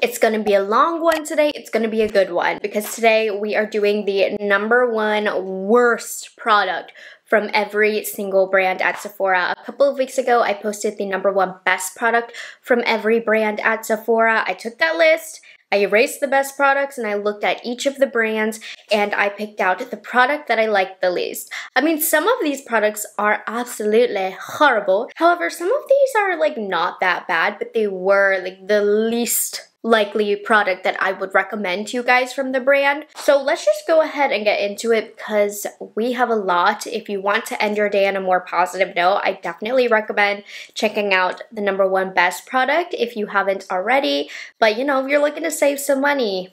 It's gonna be a long one today. It's gonna be a good one because today we are doing the #1 worst product from every single brand at Sephora. A couple of weeks ago, I posted the #1 best product from every brand at Sephora. I took that list, I erased the best products, and I looked at each of the brands, and I picked out the product that I liked the least. I mean, some of these products are absolutely horrible. However, some of these are like not that bad, but they were like the least likely product that I would recommend to you guys from the brand. So let's just go ahead and get into it because we have a lot. If you want to end your day on a more positive note, I definitely recommend checking out the #1 best product if you haven't already. But you know, if you're looking to save some money,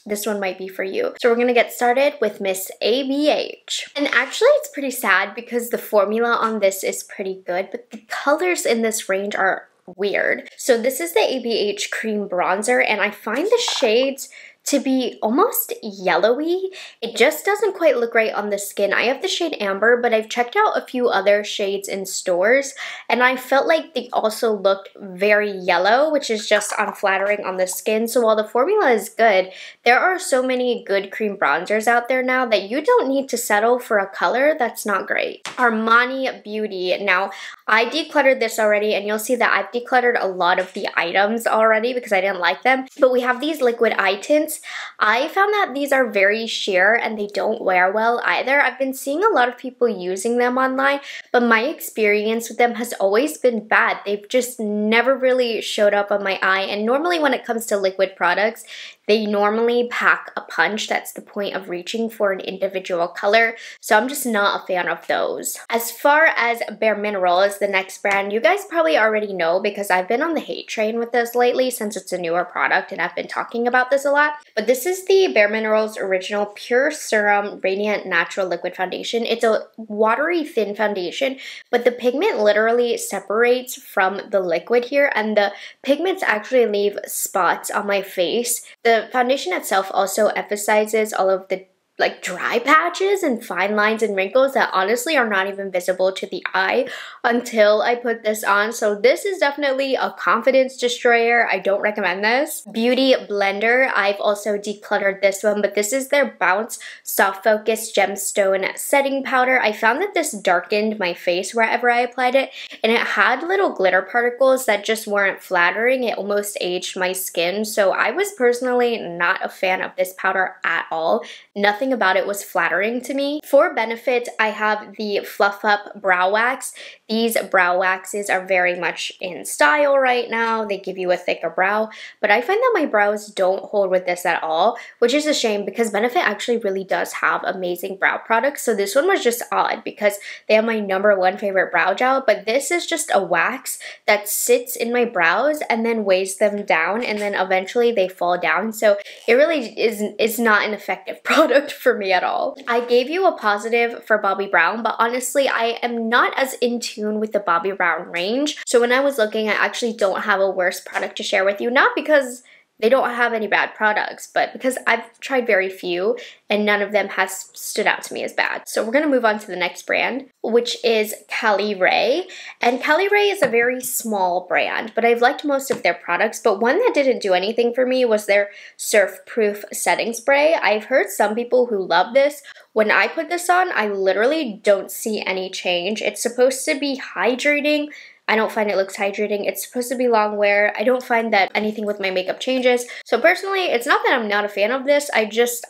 this one might be for you. So we're gonna get started with Miss ABH. And actually it's pretty sad because the formula on this is pretty good, but the colors in this range are weird. So this is the ABH Cream Bronzer, and I find the shades to be almost yellowy. It just doesn't quite look right on the skin. I have the shade Amber, but I've checked out a few other shades in stores, and I felt like they also looked very yellow, which is just unflattering on the skin. So while the formula is good, there are so many good cream bronzers out there now that you don't need to settle for a color that's not great. Armani Beauty. Now, I decluttered this already, and you'll see that I've decluttered a lot of the items already because I didn't like them. But we have these liquid eye tints. I found that these are very sheer and they don't wear well either. I've been seeing a lot of people using them online, but my experience with them has always been bad. They've just never really showed up on my eye, and normally when it comes to liquid products, they normally pack a punch. That's the point of reaching for an individual color, so I'm just not a fan of those. As far as Bare Minerals, the next brand, you guys probably already know because I've been on the hate train with this lately since it's a newer product and I've been talking about this a lot. But this is the Bare Minerals Original Pure Serum Radiant Natural Liquid Foundation. It's a watery thin foundation, but the pigment literally separates from the liquid here, and the pigments actually leave spots on my face. The foundation itself also emphasizes all of the like dry patches and fine lines and wrinkles that honestly are not even visible to the eye until I put this on. So this is definitely a confidence destroyer. I don't recommend this. Beauty Blender. I've also decluttered this one, but this is their Bounce Soft Focus Gemstone Setting Powder. I found that this darkened my face wherever I applied it, and it had little glitter particles that just weren't flattering. It almost aged my skin, so I was personally not a fan of this powder at all. Nothing about it was flattering to me. For Benefit, I have the Fluff Up Brow Wax. These brow waxes are very much in style right now. They give you a thicker brow, but I find that my brows don't hold with this at all, which is a shame because Benefit actually really does have amazing brow products. So this one was just odd because they have my #1 favorite brow gel, but this is just a wax that sits in my brows and then weighs them down, and then eventually they fall down. So it really is not an effective product for me at all. I gave you a positive for Bobbi Brown, but honestly, I am not as in tune with the Bobbi Brown range. So when I was looking, I actually don't have a worse product to share with you, not because they don't have any bad products, but because I've tried very few and none of them has stood out to me as bad. So we're gonna move on to the next brand, which is Cali Ray. And Cali Ray is a very small brand, but I've liked most of their products, but one that didn't do anything for me was their Surf Proof Setting Spray. I've heard some people who love this. When I put this on, I literally don't see any change. It's supposed to be hydrating. I don't find it looks hydrating. It's supposed to be long wear. I don't find that anything with my makeup changes. So personally, it's not that I'm not a fan of this. I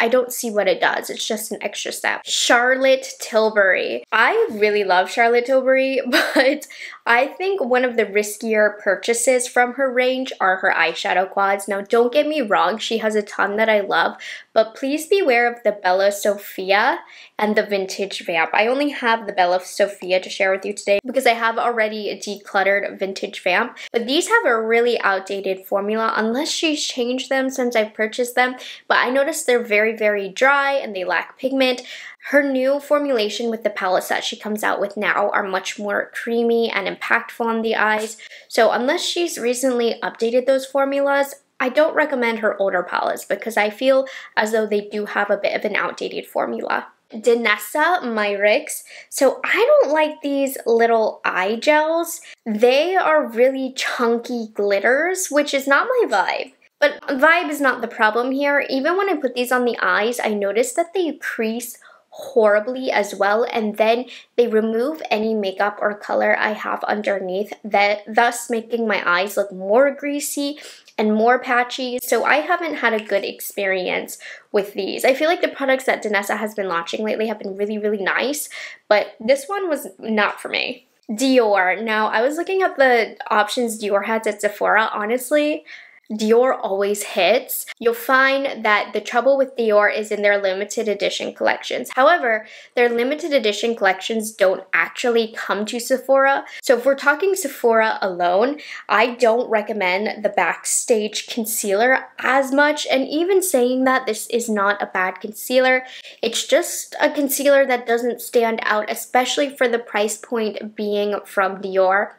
don't see what it does. It's just an extra step. Charlotte Tilbury. I really love Charlotte Tilbury, but I think one of the riskier purchases from her range are her eyeshadow quads. Now, don't get me wrong, she has a ton that I love, but please beware of the Bella Sophia and the Vintage Vamp. I only have the Bella Sophia to share with you today because I have already decluttered Vintage Vamp, but these have a really outdated formula unless she's changed them since I've purchased them, but I noticed they're very, very dry and they lack pigment. Her new formulation with the palettes that she comes out with now are much more creamy and impactful on the eyes, so unless she's recently updated those formulas, I don't recommend her older palettes because I feel as though they do have a bit of an outdated formula. Danessa Myricks. So I don't like these little eye gels. They are really chunky glitters, which is not my vibe. But vibe is not the problem here. Even when I put these on the eyes, I noticed that they crease horribly as well, and then they remove any makeup or color I have underneath, thus making my eyes look more greasy and more patchy. So I haven't had a good experience with these. I feel like the products that Danessa has been launching lately have been really, really nice, but this one was not for me. Dior. Now, I was looking at the options Dior has at Sephora. Honestly, Dior always hits. You'll find that the trouble with Dior is in their limited edition collections. However, their limited edition collections don't actually come to Sephora. So if we're talking Sephora alone, I don't recommend the Backstage concealer as much. And even saying that, this is not a bad concealer. It's just a concealer that doesn't stand out, especially for the price point being from Dior.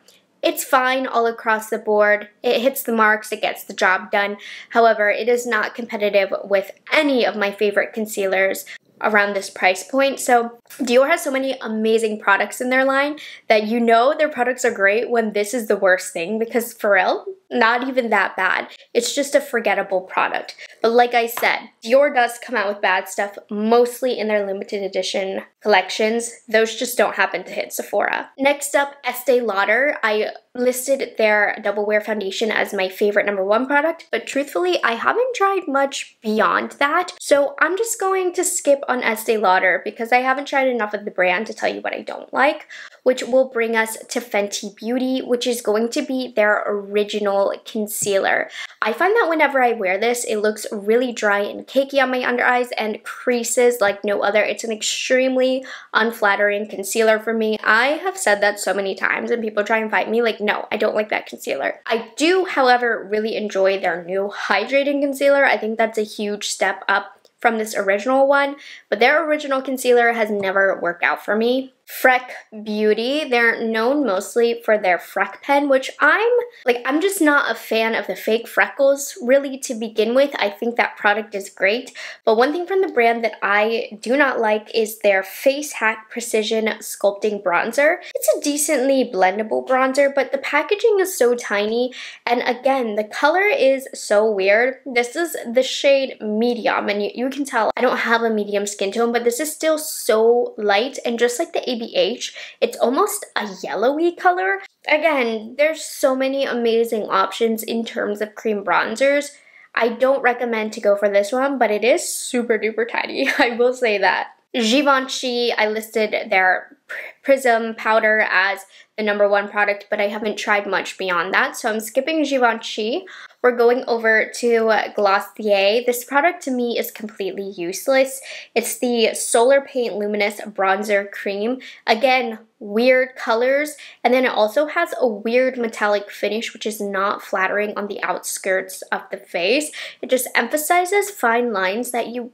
It's fine all across the board. It hits the marks, it gets the job done. However, it is not competitive with any of my favorite concealers around this price point. So Dior has so many amazing products in their line that you know their products are great when this is the worst thing, because for real, not even that bad. It's just a forgettable product. But like I said, Dior does come out with bad stuff, mostly in their limited edition collections. Those just don't happen to hit Sephora. Next up, Estee Lauder. I listed their Double Wear Foundation as my favorite #1 product, but truthfully, I haven't tried much beyond that. So I'm just going to skip on Estee Lauder because I haven't tried enough of the brand to tell you what I don't like, which will bring us to Fenty Beauty, which is going to be their original concealer. I find that whenever I wear this, it looks really dry and cakey on my under eyes and creases like no other. It's an extremely unflattering concealer for me. I have said that so many times and people try and fight me like, no, I don't like that concealer. I do, however, really enjoy their new hydrating concealer. I think that's a huge step up from this original one, but their original concealer has never worked out for me. Rephr Beauty, they're known mostly for their Freck pen, which I'm just not a fan of the fake freckles really to begin with. I think that product is great, but one thing from the brand that I do not like is their Face Hack Precision Sculpting Bronzer. It's a decently blendable bronzer, but the packaging is so tiny, and again, the color is so weird. This is the shade medium, and you can tell I don't have a medium skin tone, but this is still so light, and just like the ABH, it's almost a yellowy color. Again, there's so many amazing options in terms of cream bronzers. I don't recommend to go for this one, but it is super duper tiny. I will say that. Givenchy, I listed their Prism powder as the #1 product, but I haven't tried much beyond that, so I'm skipping Givenchy. We're going over to Glossier. This product to me is completely useless. It's the Solar Paint Luminous Bronzer Cream. Again, weird colors, and then it also has a weird metallic finish, which is not flattering on the outskirts of the face. It just emphasizes fine lines that you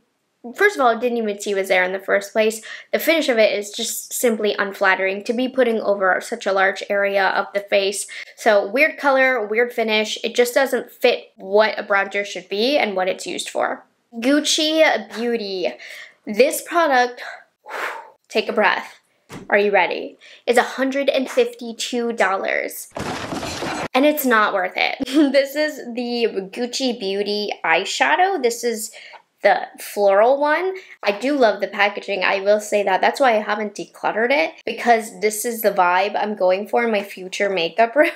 first of all, didn't even see was there in the first place. The finish of it is just simply unflattering to be putting over such a large area of the face. So weird color, weird finish. It just doesn't fit what a bronzer should be and what it's used for. Gucci Beauty. This product, take a breath. Are you ready? Is $152. And it's not worth it. This is the Gucci Beauty eyeshadow. This is the floral one. I do love the packaging, I will say that. That's why I haven't decluttered it, because this is the vibe I'm going for in my future makeup room.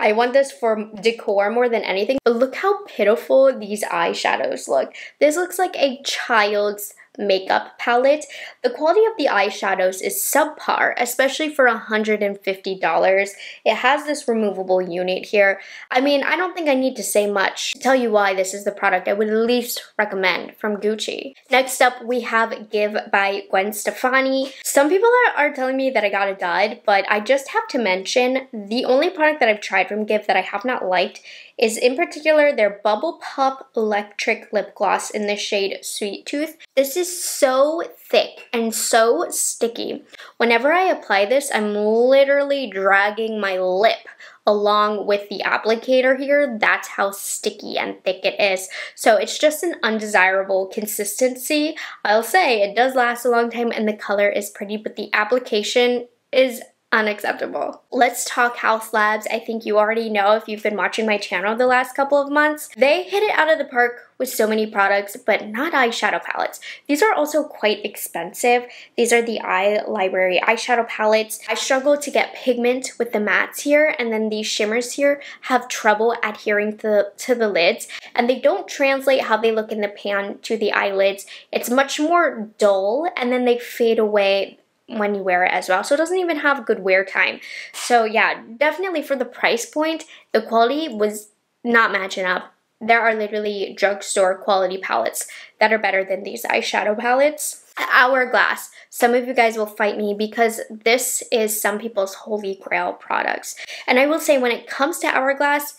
I want this for decor more than anything. But look how pitiful these eyeshadows look. This looks like a child's makeup palette. The quality of the eyeshadows is subpar, especially for $150. It has this removable unit here. I mean, I don't think I need to say much to tell you why this is the product I would least recommend from Gucci. Next up, we have Give by Gwen Stefani. Some people are telling me that I got a dud, but I just have to mention the only product that I've tried from Give that I have not liked is in particular their Bubble Pop Electric Lip Gloss in the shade Sweet Tooth. This is so thick and so sticky. Whenever I apply this, I'm literally dragging my lip along with the applicator here. That's how sticky and thick it is. So it's just an undesirable consistency. I'll say it does last a long time and the color is pretty, but the application is unacceptable. Let's talk Haus Labs. I think you already know if you've been watching my channel the last couple of months. They hit it out of the park with so many products, but not eyeshadow palettes. These are also quite expensive. These are the Eye Library eyeshadow palettes. I struggle to get pigment with the mattes here, and then these shimmers here have trouble adhering to the lids, and they don't translate how they look in the pan to the eyelids. It's much more dull, and then they fade away when you wear it as well, so it doesn't even have good wear time. So yeah, definitely for the price point, the quality was not matching up. There are literally drugstore quality palettes that are better than these eyeshadow palettes. Hourglass. Some of you guys will fight me because this is some people's holy grail products. And I will say, when it comes to Hourglass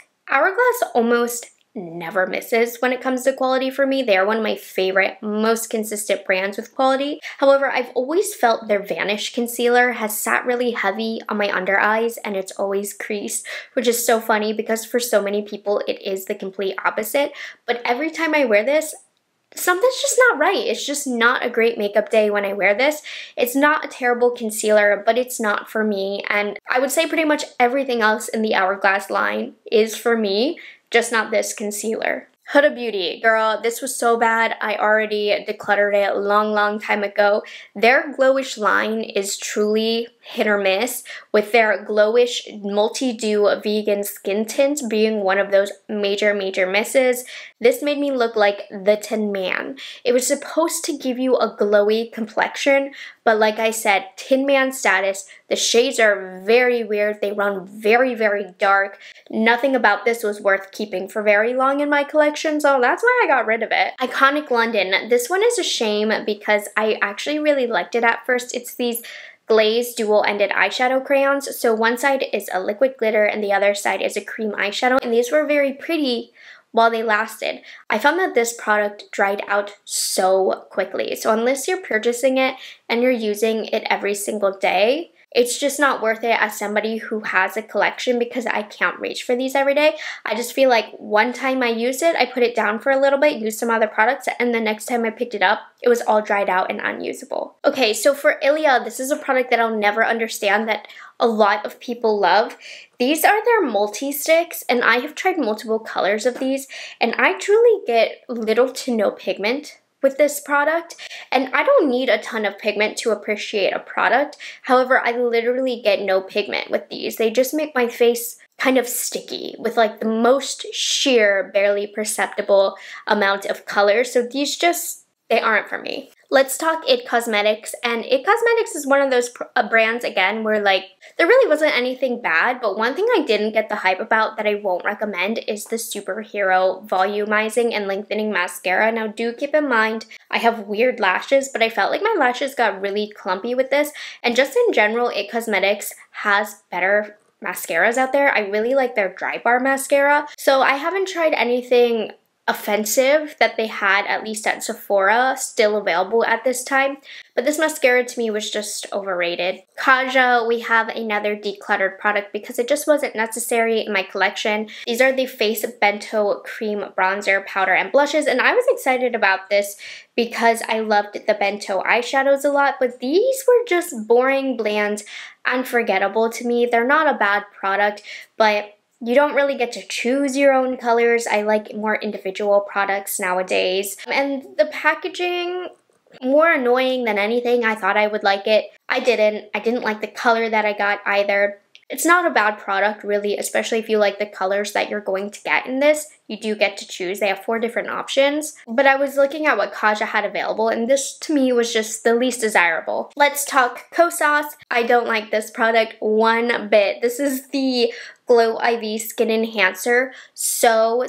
almost never misses when it comes to quality for me. They are one of my favorite, most consistent brands with quality. However, I've always felt their Vanish concealer has sat really heavy on my under eyes and it's always creased, which is so funny because for so many people it is the complete opposite. But every time I wear this, something's just not right. It's just not a great makeup day when I wear this. It's not a terrible concealer, but it's not for me. And I would say pretty much everything else in the Hourglass line is for me, just not this concealer. Huda Beauty, girl, this was so bad. I already decluttered it a long time ago. Their Glowish line is truly hit or miss, with their Glowish Multi-Dew Vegan Skin Tint being one of those major misses. This made me look like the Tin Man. It was supposed to give you a glowy complexion, but like I said, Tin Man status, the shades are very weird. They run very dark. Nothing about this was worth keeping for very long in my collection, so that's why I got rid of it. Iconic London. This one is a shame because I actually really liked it at first. It's these glazed dual-ended eyeshadow crayons. So one side is a liquid glitter and the other side is a cream eyeshadow. And these were very pretty while they lasted. I found that this product dried out so quickly. So unless you're purchasing it and you're using it every single day, it's just not worth it as somebody who has a collection because I can't reach for these every day. I just feel like one time I used it, I put it down for a little bit, used some other products, and the next time I picked it up, it was all dried out and unusable. Okay, so for Ilia, this is a product that I'll never understand that a lot of people love. These are their multi-sticks, and I have tried multiple colors of these, and I truly get little to no pigment with this product, and I don't need a ton of pigment to appreciate a product. However, I literally get no pigment with these. They just make my face kind of sticky with like the most sheer, barely perceptible amount of color. So these just, they aren't for me. Let's talk IT Cosmetics, and IT Cosmetics is one of those brands, again, where like, there really wasn't anything bad, but one thing I didn't get the hype about that I won't recommend is the Superhero Volumizing and Lengthening Mascara. Now do keep in mind, I have weird lashes, but I felt like my lashes got really clumpy with this, and just in general, IT Cosmetics has better mascaras out there. I really like their Dry Bar mascara, so I haven't tried anything offensive that they had, at least at Sephora, still available at this time. But this mascara to me was just overrated. Kaja, we have another decluttered product because it just wasn't necessary in my collection. These are the Face Bento Cream Bronzer, Powder, and Blushes, and I was excited about this because I loved the Bento eyeshadows a lot, but these were just boring, bland, unforgettable to me. They're not a bad product, but you don't really get to choose your own colors. I like more individual products nowadays. And the packaging, more annoying than anything. I thought I would like it. I didn't like the color that I got either. It's not a bad product really, especially if you like the colors that you're going to get in this. You do get to choose. They have 4 different options. But I was looking at what Kaja had available, and this to me was just the least desirable. Let's talk Kosas. I don't like this product one bit. This is the Glow IV Skin Enhancer. So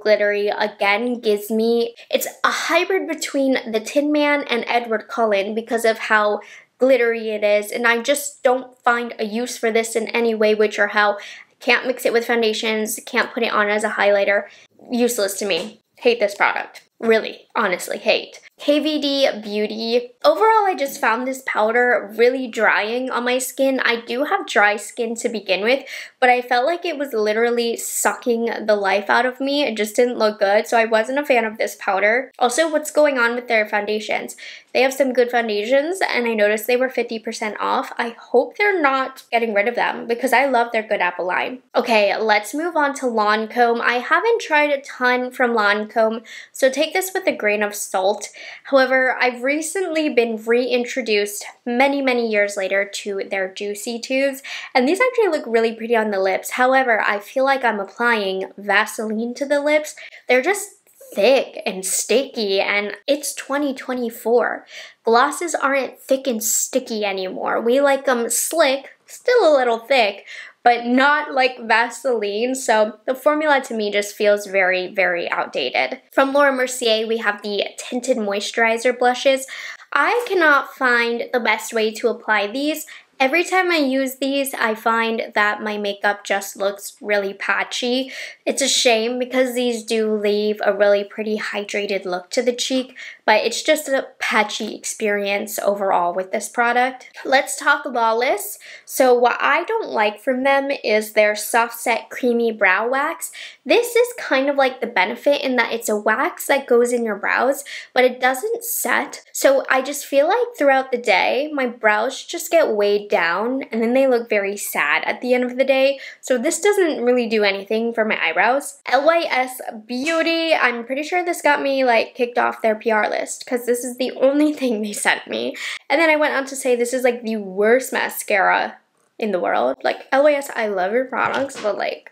glittery. Again, gives me, it's a hybrid between the Tin Man and Edward Cullen because of how glittery it is, and I just don't find a use for this in any way, which or how. Can't mix it with foundations, can't put it on as a highlighter. Useless to me. Hate this product. Really, honestly, hate. KVD Beauty. Overall, I just found this powder really drying on my skin. I do have dry skin to begin with, but I felt like it was literally sucking the life out of me. It just didn't look good, so I wasn't a fan of this powder. Also, what's going on with their foundations? They have some good foundations, and I noticed they were 50% off. I hope they're not getting rid of them because I love their Good Apple line. Okay, let's move on to Lancome. I haven't tried a ton from Lancome, so take this with a grain of salt. However, I've recently been reintroduced many years later to their Juicy Tubes, and these actually look really pretty on the lips. However, I feel like I'm applying Vaseline to the lips. They're just thick and sticky, and it's 2024. Glosses aren't thick and sticky anymore. We like them slick, still a little thick, but not like Vaseline, so the formula to me just feels very outdated. From Laura Mercier, we have the Tinted Moisturizer Blushes. I cannot find the best way to apply these. Every time I use these, I find that my makeup just looks really patchy. It's a shame because these do leave a really pretty hydrated look to the cheek, but it's just a patchy experience overall with this product. Let's talk Lawless. So what I don't like from them is their Soft Set Creamy Brow Wax. This is kind of like the benefit in that it's a wax that goes in your brows, but it doesn't set. So I just feel like throughout the day, my brows just get weighed down and then they look very sad at the end of the day. So this doesn't really do anything for my eyebrows. LYS Beauty, I'm pretty sure this got me like kicked off their PR list because this is the only thing they sent me. And then I went on to say this is like the worst mascara in the world. Like, LYS, I love your products, but like,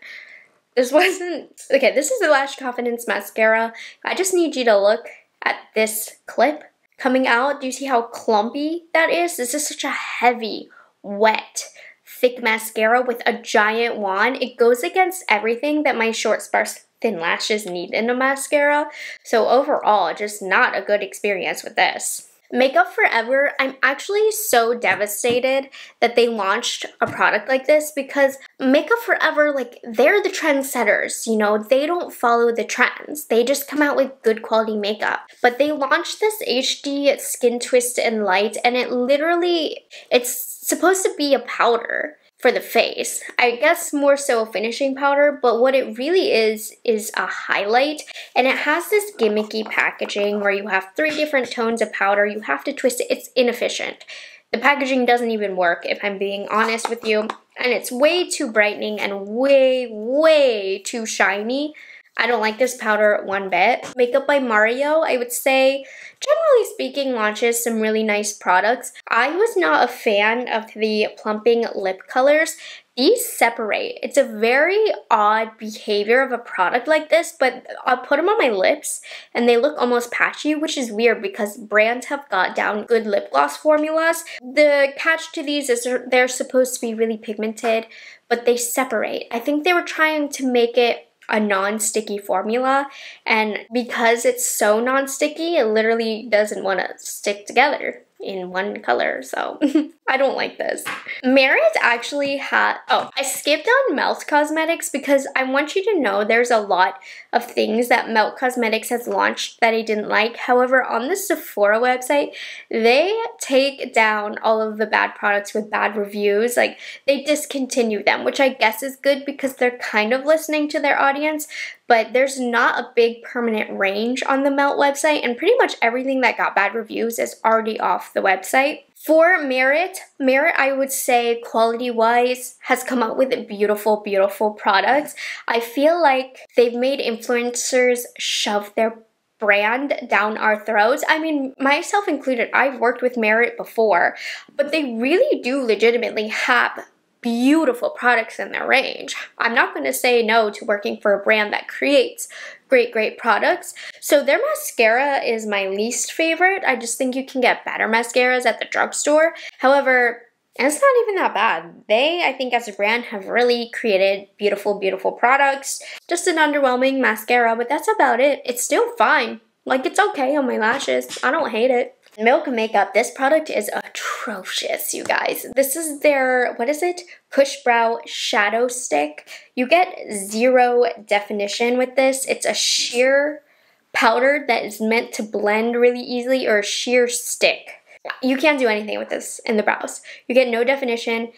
this wasn't... Okay, this is the Lash Confidence Mascara. I just need you to look at this clip coming out. Do you see how clumpy that is? This is such a heavy, wet, thick mascara with a giant wand. It goes against everything that my short, sparse, thin lashes need in a mascara. So overall, just not a good experience with this. Makeup Forever, I'm actually so devastated that they launched a product like this because Makeup Forever, like, they're the trendsetters, you know, they don't follow the trends. They just come out with good quality makeup. But they launched this HD Skin Twist and Light, and it literally, it's supposed to be a powder for the face. I guess more so a finishing powder, but what it really is a highlight, and it has this gimmicky packaging where you have 3 different tones of powder. You have to twist it. It's inefficient. The packaging doesn't even work, if I'm being honest with you, and it's way too brightening and way too shiny. I don't like this powder one bit. Makeup by Mario, I would say, generally speaking, launches some really nice products. I was not a fan of the plumping lip colors. These separate. It's a very odd behavior of a product like this, but I'll put them on my lips and they look almost patchy, which is weird because brands have got down good lip gloss formulas. The catch to these is they're supposed to be really pigmented, but they separate. I think they were trying to make it a non-sticky formula, and because it's so non-sticky, it literally doesn't want to stick together in one color, so I don't like this. Merit actually had, I skipped on Melt Cosmetics because I want you to know there's a lot of things that Melt Cosmetics has launched that I didn't like. However, on the Sephora website, they take down all of the bad products with bad reviews. Like, they discontinue them, which I guess is good because they're kind of listening to their audience, but there's not a big permanent range on the Melt website, and pretty much everything that got bad reviews is already off the website. For Merit, I would say quality-wise has come out with beautiful products. I feel like they've made influencers shove their brand down our throats. I mean, myself included, I've worked with Merit before, but they really do legitimately have beautiful products in their range. I'm not going to say no to working for a brand that creates great products. So their mascara is my least favorite. I just think you can get better mascaras at the drugstore. However, it's not even that bad. They, I think as a brand, have really created beautiful products. Just an underwhelming mascara, but that's about it. It's still fine. Like, it's okay on my lashes. I don't hate it. Milk Makeup, this product is atrocious, you guys. This is their, what is it? Push Brow Shadow Stick. You get 0 definition with this. It's a sheer powder that is meant to blend really easily or a sheer stick. You can't do anything with this in the brows. You get no definition.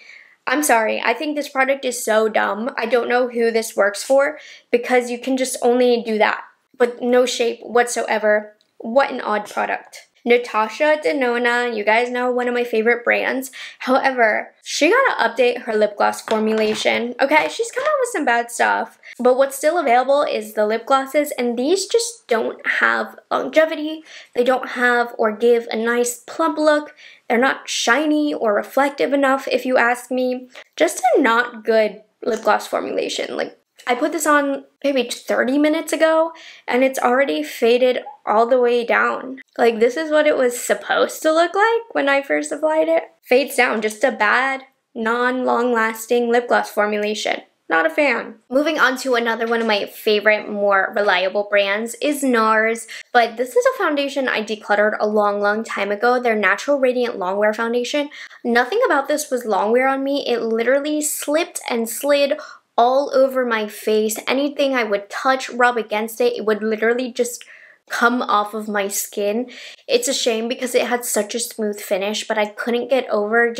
I'm sorry, I think this product is so dumb. I don't know who this works for because you can just only do that, but no shape whatsoever. What an odd product. Natasha Denona, you guys know, one of my favorite brands. However, she gotta update her lip gloss formulation. Okay, she's come out with some bad stuff, but what's still available is the lip glosses, and these just don't have longevity. They don't have or give a nice plump look. They're not shiny or reflective enough, if you ask me. Just a not good lip gloss formulation. Like, I put this on maybe 30 minutes ago and it's already faded all the way down. Like, this is what it was supposed to look like when I first applied it. Fades down, just a bad, non-long-lasting lip gloss formulation. Not a fan. Moving on to another one of my favorite, more reliable brands is NARS. But this is a foundation I decluttered a long time ago. Their Natural Radiant Longwear Foundation. Nothing about this was longwear on me. It literally slipped and slid all over my face. Anything I would touch, rub against it, it would literally just come off of my skin. It's a shame because it had such a smooth finish, but I couldn't get over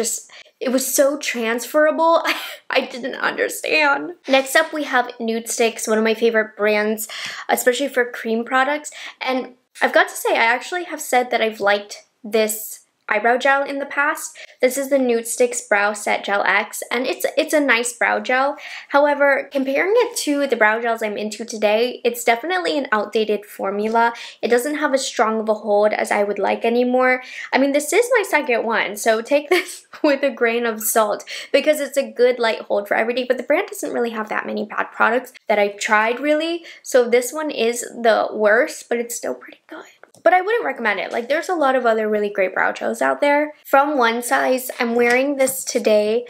it was so transferable. I didn't understand. Next up, we have Nude Sticks, one of my favorite brands, especially for cream products. And I've got to say, I actually have said that I've liked this eyebrow gel in the past. This is the Nude Sticks Brow Set Gel X, and it's a nice brow gel. However, comparing it to the brow gels I'm into today, it's definitely an outdated formula. It doesn't have as strong of a hold as I would like anymore. I mean, this is my second one, so take this with a grain of salt because it's a good light hold for every day, but the brand doesn't really have that many bad products that I've tried, really. So this one is the worst, but it's still pretty good. But I wouldn't recommend it. Like, there's a lot of other really great brow gels out there. From One Size, I'm wearing this today.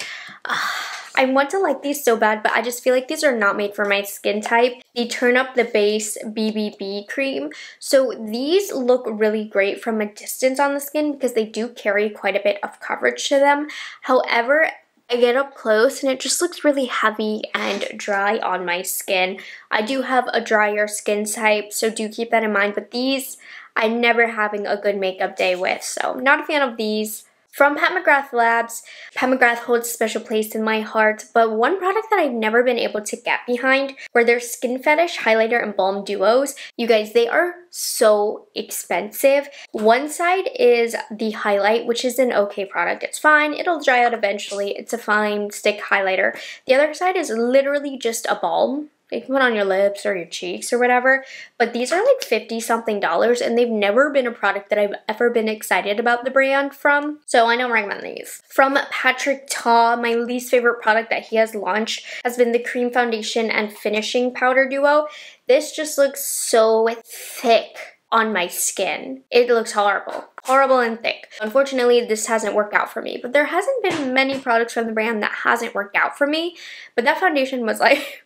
I want to like these so bad, but I just feel like these are not made for my skin type. The Turn Up the Base BBB cream. So these look really great from a distance on the skin because they do carry quite a bit of coverage to them. However, I get up close and it just looks really heavy and dry on my skin. I do have a drier skin type, so do keep that in mind. But these, I'm never having a good makeup day with, so not a fan of these. From Pat McGrath Labs, Pat McGrath holds a special place in my heart, but one product that I've never been able to get behind were their Skin Fetish Highlighter and Balm Duos. You guys, they are so expensive. One side is the highlight, which is an okay product. It's fine, it'll dry out eventually. It's a fine stick highlighter. The other side is literally just a balm. You can put on your lips or your cheeks or whatever, but these are like $50-something and they've never been a product that I've ever been excited about the brand from, so I don't recommend these. From Patrick Ta, my least favorite product that he has launched has been the Cream Foundation and Finishing Powder Duo. This just looks so thick on my skin. It looks horrible. Horrible and thick. Unfortunately, this hasn't worked out for me, but there hasn't been many products from the brand that hasn't worked out for me, but that foundation was like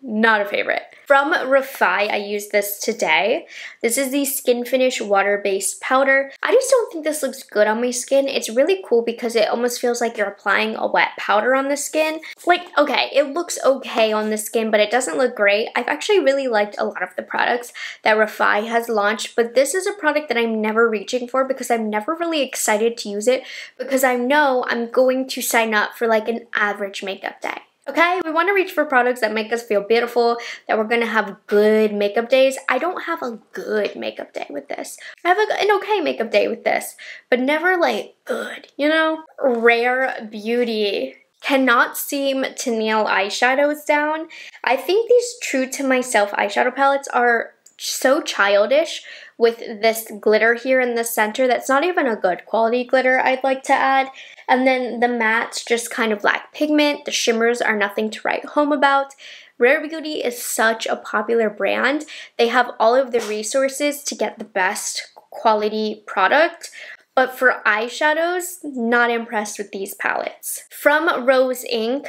not a favorite. From Rephr, I used this today. This is the Skin Finish Water-Based Powder. I just don't think this looks good on my skin. It's really cool because it almost feels like you're applying a wet powder on the skin. Like, okay, it looks okay on the skin, but it doesn't look great. I've actually really liked a lot of the products that Rephr has launched, but this is a product that I'm never reaching for because I'm never really excited to use it because I know I'm going to sign up for like an average makeup day. Okay, we want to reach for products that make us feel beautiful, that we're going to have good makeup days. I don't have a good makeup day with this. I have an okay makeup day with this, but never like good, you know? Rare Beauty. Cannot seem to nail eyeshadows down. I think these True to Myself eyeshadow palettes are so childish with this glitter here in the center that's not even a good quality glitter, I'd like to add. And then the mattes just kind of lack pigment. The shimmers are nothing to write home about. Rare Beauty is such a popular brand. They have all of the resources to get the best quality product. But for eyeshadows, not impressed with these palettes. From Rose Inc.,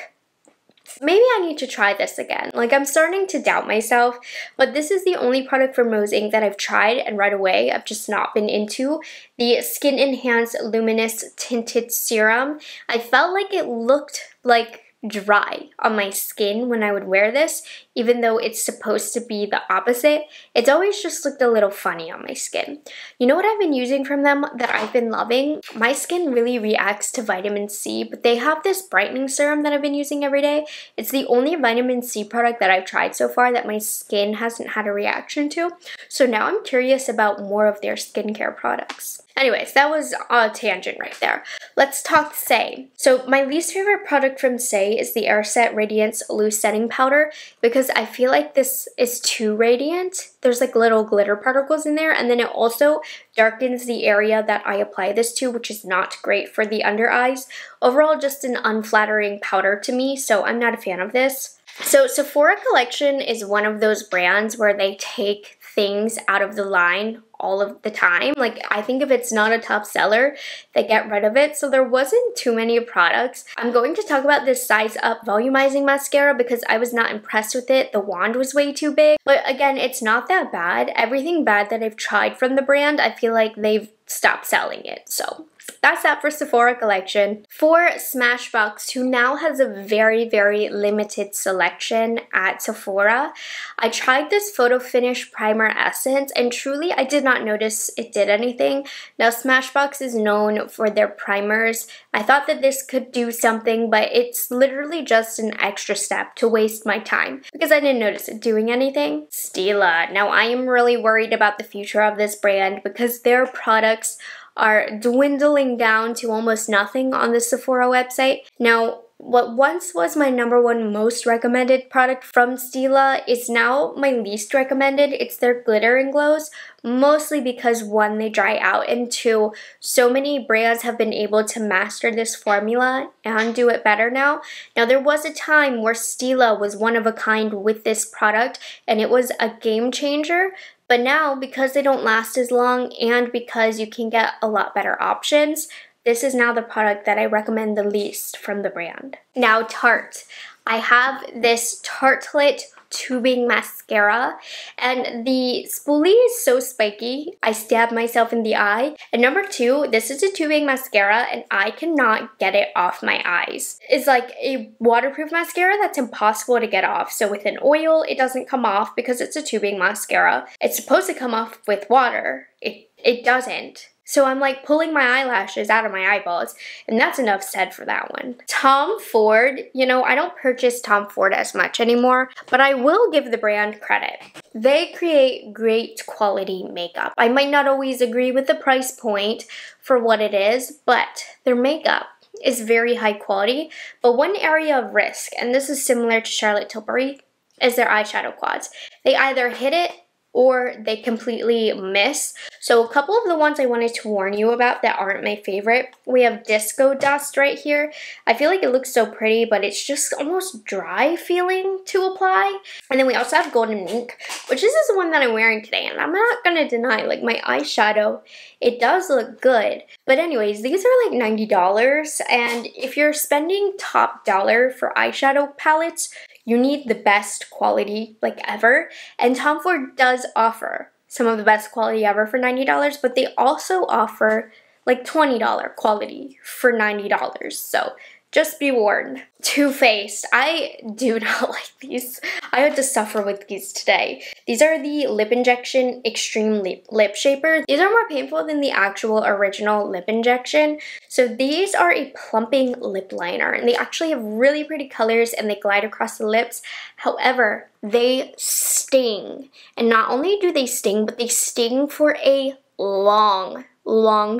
maybe I need to try this again. Like, I'm starting to doubt myself, but this is the only product from Rose Inc. that I've tried and right away I've just not been into. The Skin Enhanced Luminous Tinted Serum. I felt like it looked like dry on my skin when I would wear this, even though it's supposed to be the opposite. It's always just looked a little funny on my skin. You know what I've been using from them that I've been loving? My skin really reacts to vitamin C, but they have this brightening serum that I've been using every day. It's the only vitamin C product that I've tried so far that my skin hasn't had a reaction to. So now I'm curious about more of their skincare products. Anyways, that was a tangent right there. Let's talk Saie. So my least favorite product from Saie is the Air Set Radiance Loose Setting Powder because I feel like this is too radiant. There's like little glitter particles in there, and then it also darkens the area that I apply this to, which is not great for the under eyes. Overall, just an unflattering powder to me, so I'm not a fan of this. So Sephora Collection is one of those brands where they take things out of the line all of the time. Like, I think if it's not a top seller, they get rid of it. So there wasn't too many products. I'm going to talk about this Size Up Volumizing Mascara because I was not impressed with it. The wand was way too big. But again, it's not that bad. Everything bad that I've tried from the brand, I feel like they've stopped selling it. So that's that for Sephora Collection. For Smashbox, who now has a very, very limited selection at Sephora, I tried this Photo Finish Primer Essence, and truly I did not notice it did anything. Now, Smashbox is known for their primers. I thought that this could do something, but it's literally just an extra step to waste my time because I didn't notice it doing anything. Stila. Now, I am really worried about the future of this brand because their products are dwindling down to almost nothing on the Sephora website. Now, what once was my #1 most recommended product from Stila is now my least recommended. It's their Glitter and Glows, mostly because 1, they dry out, and 2, so many brands have been able to master this formula and do it better now. Now, there was a time where Stila was one of a kind with this product, and it was a game changer. But now, because they don't last as long and because you can get a lot better options, this is now the product that I recommend the least from the brand. Now, Tarte. I have this Tartelette tubing mascara, and the spoolie is so spiky, I stabbed myself in the eye. And #2, this is a tubing mascara, and I cannot get it off my eyes. It's like a waterproof mascara that's impossible to get off. So with an oil, it doesn't come off because it's a tubing mascara. It's supposed to come off with water. It doesn't. So I'm like pulling my eyelashes out of my eyeballs, and that's enough said for that one. Tom Ford, you know, I don't purchase Tom Ford as much anymore, but I will give the brand credit. They create great quality makeup. I might not always agree with the price point for what it is, but their makeup is very high quality. But one area of risk, and this is similar to Charlotte Tilbury, is their eyeshadow quads. They either hit it or they completely miss. So a couple of the ones I wanted to warn you about that aren't my favorite. We have Disco Dust right here. I feel like it looks so pretty, but it's just almost dry feeling to apply. And then we also have Golden Ink, which this is the one that I'm wearing today. And I'm not gonna deny, like, my eyeshadow, it does look good. But anyways, these are like $90. And if you're spending top dollar for eyeshadow palettes, you need the best quality, like, ever. And Tom Ford does offer some of the best quality ever for $90, but they also offer like $20 quality for $90. So just be warned. Too Faced. I do not like these. I had to suffer with these today. These are the Lip Injection Extreme Lip Shaper. These are more painful than the actual original lip injection. So these are a plumping lip liner, and they actually have really pretty colors and they glide across the lips. However, they sting. And not only do they sting, but they sting for a long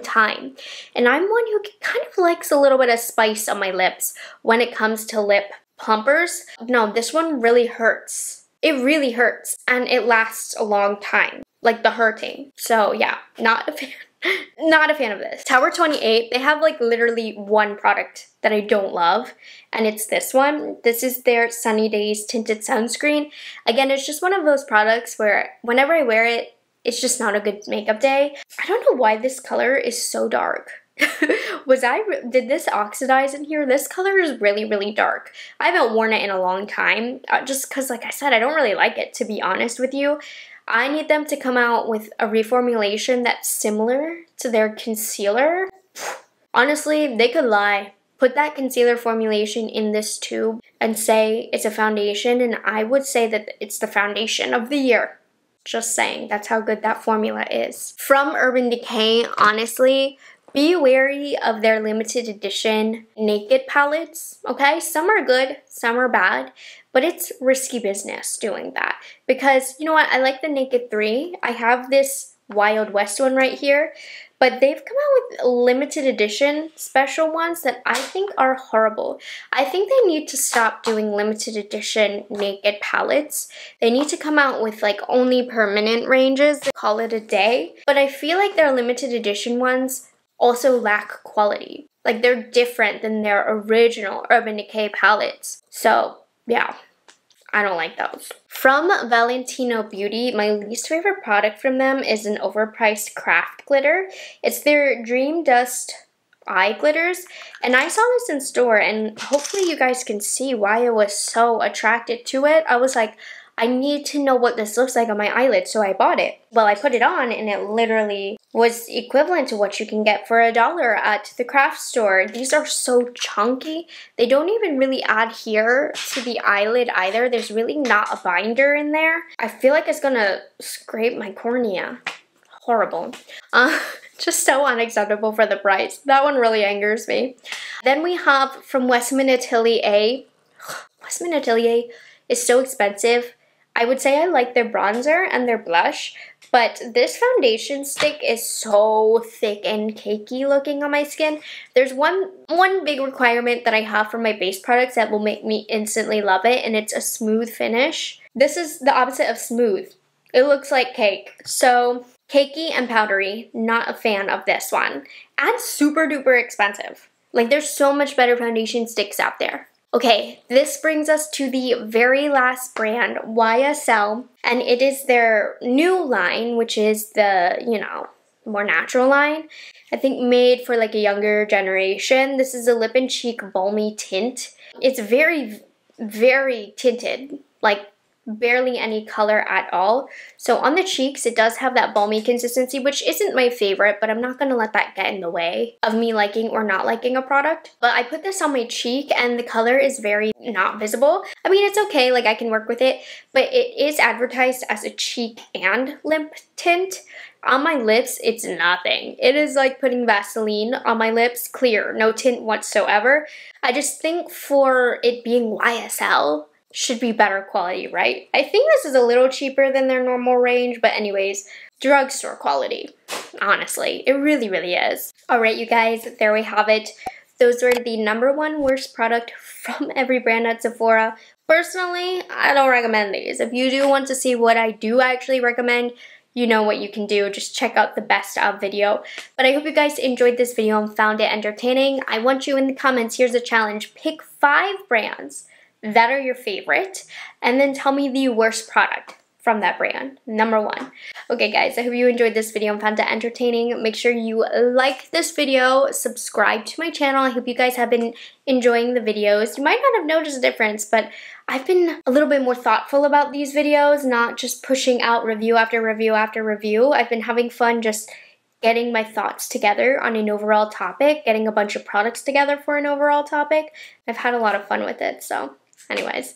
time. And I'm one who kind of likes a little bit of spice on my lips when it comes to lip plumpers. No, this one really hurts. It really hurts, and it lasts a long time, like the hurting. So yeah, not a fan. Not a fan of this. Tower 28, they have like literally one product that I don't love, and it's this one. This is their Sunny Days Tinted Sunscreen. Again, it's just one of those products where whenever I wear it, it's just not a good makeup day. I don't know why this color is so dark. Did this oxidize in here? This color is really, really dark. I haven't worn it in a long time, just because, like I said, I don't really like it, to be honest with you. I need them to come out with a reformulation that's similar to their concealer. Honestly, they could lie. put that concealer formulation in this tube and say it's a foundation, and I would say that it's the foundation of the year. Just saying, that's how good that formula is. From Urban Decay, honestly, be wary of their limited edition Naked palettes, okay? Some are good, some are bad, but it's risky business doing that. Because, you know what, I like the Naked 3. I have this Wild West one right here, but they've come out with limited edition special ones that I think are horrible. I think they need to stop doing limited edition Naked palettes. They need to come out with like only permanent ranges, call it a day. But I feel like their limited edition ones also lack quality. Like, they're different than their original Urban Decay palettes. So, yeah, I don't like those. From Valentino Beauty, my least favorite product from them is an overpriced craft glitter. It's their Dream Dust eye glitters, and I saw this in store, and hopefully you guys can see why I was so attracted to it. I was like, I need to know what this looks like on my eyelids, so I bought it. Well, I put it on, and it literally was equivalent to what you can get for $1 at the craft store. These are so chunky. They don't even really adhere to the eyelid either. There's really not a binder in there. I feel like it's gonna scrape my cornea. Horrible. Just so unacceptable for the price. That one really angers me. Then we have from Westman Atelier. Westman Atelier is so expensive. I would say I like their bronzer and their blush, but this foundation stick is so thick and cakey looking on my skin. There's one big requirement that I have for my base products that will make me instantly love it, and it's a smooth finish. This is the opposite of smooth. It looks like cake. So, cakey and powdery, not a fan of this one. And super duper expensive. Like, there's so much better foundation sticks out there. Okay, this brings us to the very last brand, YSL, and it is their new line, which is the, you know, more natural line. I think made for like a younger generation. This is a lip and cheek balmy tint. It's very, very tinted, like barely any color at all. So on the cheeks, it does have that balmy consistency, which isn't my favorite, but I'm not going to let that get in the way of me liking or not liking a product. But I put this on my cheek, and the color is very not visible. I mean, it's okay, like I can work with it, but it is advertised as a cheek and lip tint. On my lips, it's nothing. It is like putting Vaseline on my lips, clear, no tint whatsoever. I just think for it being YSL, should be better quality, right? I think this is a little cheaper than their normal range, but anyways, drugstore quality. Honestly, it really, really is. Alright, you guys, there we have it. Those were the #1 worst product from every brand at Sephora. Personally, I don't recommend these. If you do want to see what I do actually recommend, you know what you can do. Just check out the best of video. But I hope you guys enjoyed this video and found it entertaining. I want you in the comments, here's a challenge. Pick 5 brands that are your favorite, and then tell me the worst product from that brand, #1. Okay guys, I hope you enjoyed this video and found it entertaining. Make sure you like this video, subscribe to my channel. I hope you guys have been enjoying the videos. You might not have noticed a difference, but I've been a little bit more thoughtful about these videos, not just pushing out review after review after review. I've been having fun just getting my thoughts together on an overall topic, getting a bunch of products together for an overall topic. I've had a lot of fun with it, so anyways,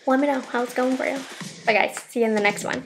let me know how it's going for you. Bye guys, see you in the next one.